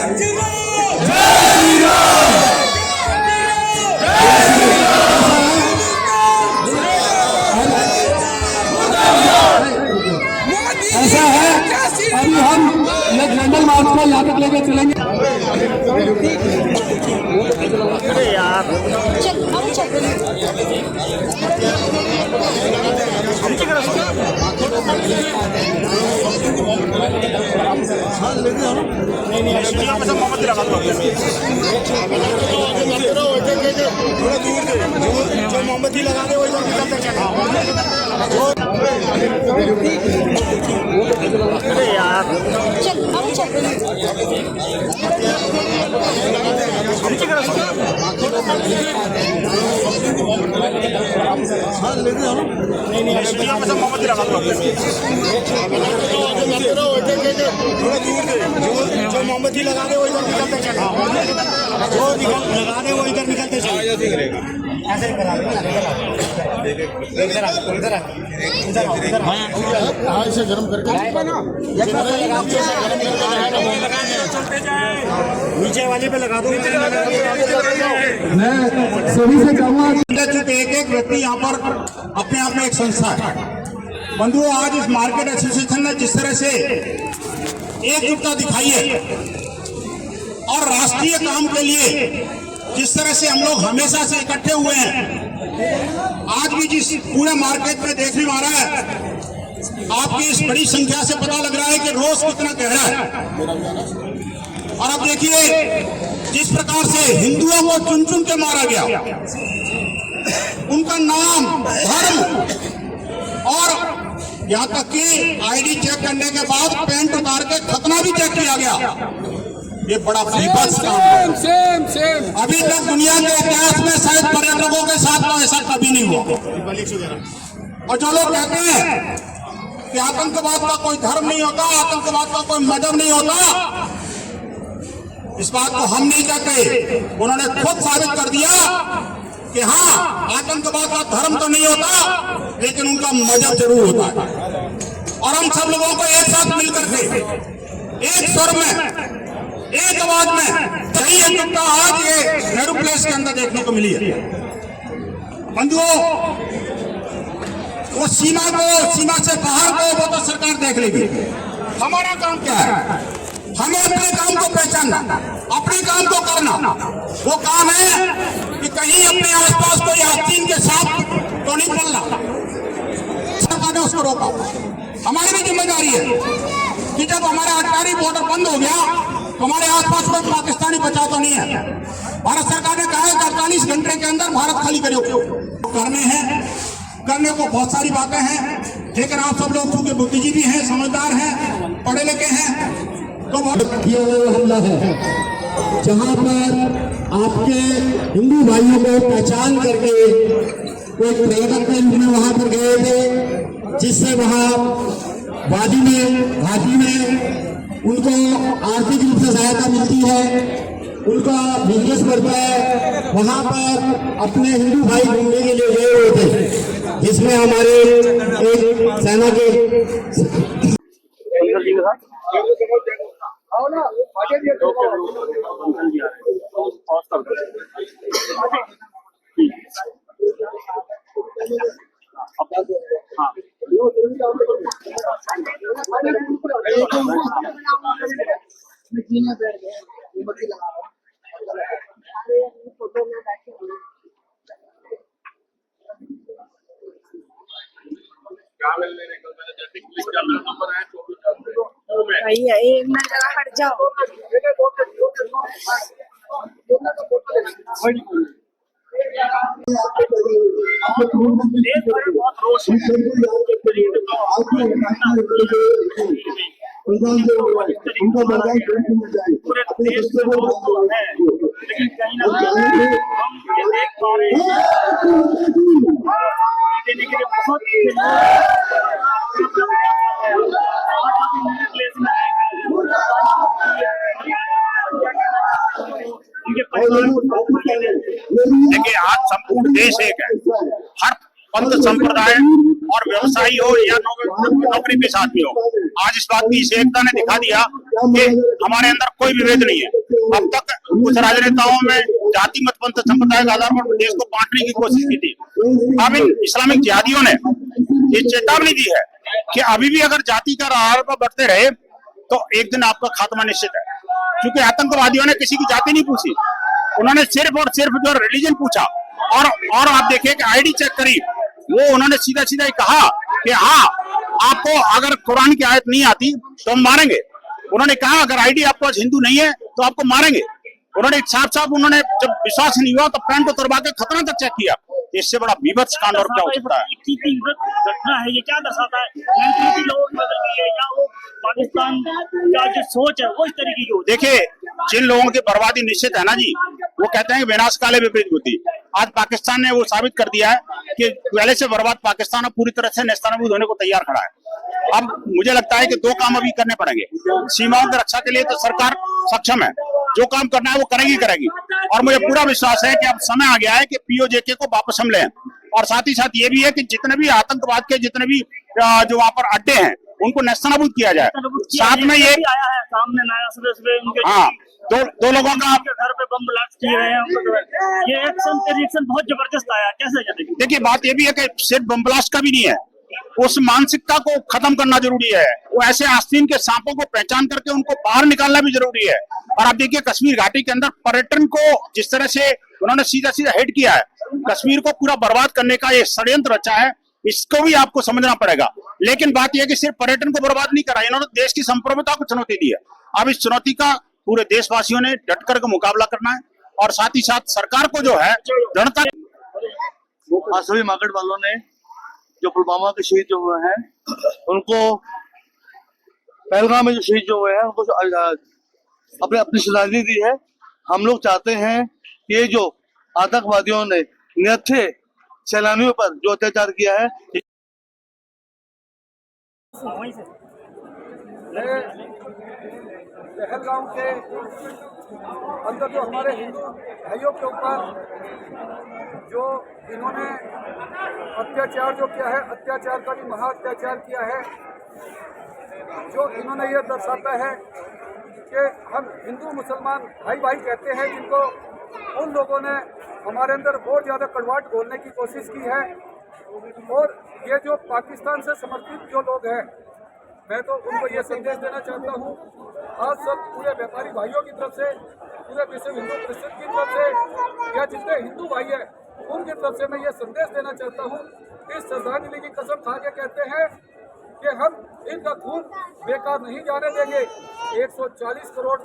ऐसा है, अभी हम ये कैंडल मार्च को यहाँ तक लेके चलेंगे। मोमबत्ती लगा दे मोमबत्ती लगा दो जो मोमबत्ती लगा दे वो इधर निकलते चले, जो लगा दे वो इधर निकलते चले। ऐसे ही करा इसे गर्म करके नीचे वाले पे लगा दो। मैं सभी से कहूँगा एक एक व्यक्ति यहाँ पर अपने आप में एक संस्था है। बंधुओं, आज इस मार्केट एसोसिएशन ने जिस तरह से एकजुटता दिखाई है और राष्ट्रीय काम के लिए जिस तरह से हम लोग हमेशा से इकट्ठे हुए हैं, आज भी जिस पूरे मार्केट में देखने में आ रहा है, आपकी इस बड़ी संख्या से पता लग रहा है कि रोष कितना गहरा है। और अब देखिए जिस प्रकार से हिंदुओं को चुन चुन के मारा गया, उनका नाम, धर्म और यहाँ तक कि आईडी चेक करने के बाद पैंट उतार के खतना भी चेक किया गया। ये बड़ा विपक्ष काम है। अभी तक दुनिया के इतिहास में शायद पर्यटकों के साथ तो ऐसा कभी नहीं हुआ। और जो लोग कहते हैं कि आतंकवाद का कोई धर्म नहीं होता, आतंकवाद का कोई मजहब नहीं होता, इस बात को हम नहीं कहते। उन्होंने खुद साबित कर दिया कि हाँ, आतंकवाद का धर्म तो नहीं होता, लेकिन उनका मजहब जरूर होता है। और हम सब लोगों को एक साथ मिलकर के एक स्वर में, एक आवाज में सही एकजुटता आज ये नेहरू प्लेस के अंदर देखने को मिली है। बंधुओं, वो सीमा से बाहर को वो तो सरकार देख लेगी। हमारा काम क्या है? हमें अपने काम को पहचानना, अपने काम को करना। वो काम है कि कहीं अपने आसपास कोई आस्तीन के साथ तो नहीं चलना। सरकार ने उसको रोका। हमारी भी जिम्मेदारी है कि जब हमारा अटारी बॉर्डर बंद हो गया तो हमारे आसपास कोई पाकिस्तानी बचा तो नहीं है। भारत सरकार ने कहा है कि 48 घंटे के अंदर भारत खाली करो। करने को बहुत सारी बातें हैं, लेकिन आप सब लोग चूंकि बुद्धिजीवी हैं, समझदार हैं, पढ़े लिखे हैं, तो किया हुआ हमला है जहां पर आपके हिंदू भाइयों को पहचान करके कोई पर्यटक के रूप में वहां पर गए थे, जिससे वहां घाटी में उनको आर्थिक रूप से सहायता मिलती है, उनका बिजनेस बढ़ता है। वहां पर अपने हिंदू भाई घूमने के लिए गए हुए थे, जिसमें हमारे एक सेना के भैया एक मिनट जरा हट जाओ। उनका बर्दाश्त पूरे देश में है, लेकिन कहीं ना कहीं हम ये देख पा रहे हैं देने के लिए बहुत देखिए, आज संपूर्ण देश एक है। हर पंथ संप्रदाय और व्यवसायी हो या नौकरी पेशा आदमी हो, आज इस बात की इस एकता ने दिखा दिया कि हमारे अंदर कोई विभेद नहीं है। अब तक कुछ राजनेताओं में जाति मत पंथ संप्रदाय के आधार पर देश को बांटने की कोशिश की थी। अब इन इस्लामिक जिहादियों ने ये चेतावनी दी है कि अभी भी अगर जाति का आधार पर बढ़ते रहे तो एक दिन आपका खात्मा निश्चित है। क्योंकि आतंकवादियों ने किसी की जाति नहीं पूछी, उन्होंने सिर्फ और सिर्फ जो रिलीजन पूछा। और आप देखिए कि आईडी चेक करी, वो उन्होंने सीधा सीधा ही कहा कि हाँ, आपको अगर कुरान की आयत नहीं आती तो हम मारेंगे। उन्होंने कहा अगर आईडी आपको आज हिंदू नहीं है तो आपको मारेंगे। उन्होंने साफ साफ उन्होंने जब विश्वास नहीं हुआ तो पैंट उतरवा के खतरा तक चेक किया। इससे बड़ा बीभत्स कांड और क्या हो सकता है? इतनी घटना है, ये क्या दर्शाता है? मेंटलिटी लोगों की बदल गई है या वो पाकिस्तान का जो सोच है वो इस तरीके की? देखिए, जिन लोगों की बर्बादी निश्चित है ना जी, वो कहते हैं कि विनाश काले विपरीत बुद्धि। आज पाकिस्तान ने वो साबित कर दिया है कि पहले से बर्बाद पाकिस्तान अब पूरी तरह से नेस्तनाबूद होने को तैयार खड़ा है। अब मुझे लगता है कि दो काम अभी करने पड़ेंगे। सीमाओं की रक्षा के लिए तो सरकार सक्षम है, जो काम करना है वो करेगी। और मुझे पूरा विश्वास है कि अब समय आ गया है कि पीओजेके को वापस हम लें। और साथ ही साथ ये भी है कि जितने भी आतंकवाद के जितने भी जो वहाँ पर अड्डे हैं उनको नेस्तनाबूद किया जाए। साथ में ये आया है सामने नया सुबह उनके हाँ, दो लोगों का घर पे बम ब्लास्ट किए गए हैं। ये रिएक्शन बहुत जबरदस्त आया, कैसे जाएगा? देखिए, बात ये भी है कि सिर्फ बम ब्लास्ट का भी नहीं है, उस मानसिकता को खत्म करना जरूरी है। वो ऐसे आस्तीन के सांपों को पहचान करके उनको बाहर निकालना भी जरूरी है। और आप देखिए कश्मीर घाटी के अंदर पर्यटन को जिस तरह से उन्होंने सीधा सीधा हिट किया है, कश्मीर को पूरा बर्बाद करने का ये षड्यंत्र रचा है, इसको भी आपको समझना पड़ेगा। लेकिन बात यह है कि सिर्फ पर्यटन को बर्बाद नहीं करा, इन्होंने देश की संप्रभुता को चुनौती दी है। अब इस चुनौती का पूरे देशवासियों ने डट कर मुकाबला करना है और साथ ही साथ सरकार को जो है दृढ़ता। आज सभी मार्केट वालों ने जो पुलवामा के शहीद जो हुए हैं उनको, पहलगाम में जो शहीद जो हुए हैं उनको अपनी श्रद्धांजलि दी है। हम लोग चाहते हैं कि ये जो आतंकवादियों ने निहत्थे सैलानियों पर जो अत्याचार किया है, पहलगाम के अंदर जो हमारे हिंदू भाइयों के ऊपर जो इन्होंने अत्याचार जो किया है, अत्याचार का भी महा अत्याचार किया है, जो इन्होंने ये दर्शाता है कि हम हिंदू मुसलमान भाई भाई कहते हैं, जिनको उन लोगों ने हमारे अंदर बहुत ज़्यादा कड़वाहट घोलने की कोशिश की है। और ये जो पाकिस्तान से समर्थित जो लोग हैं, मैं तो उनको ये संदेश देना चाहता हूँ, आज सब पूरे व्यापारी भाइयों की तरफ से, पूरे विश्व हिंदू परिषद की तरफ से या जितने हिंदू भाई हैं उनकी तरफ से मैं ये संदेश देना चाहता हूँ, इस श्रद्धांजलि की कसम खा के कहते हैं कि हम इनका खून बेकार नहीं जाने देंगे। 140 करोड़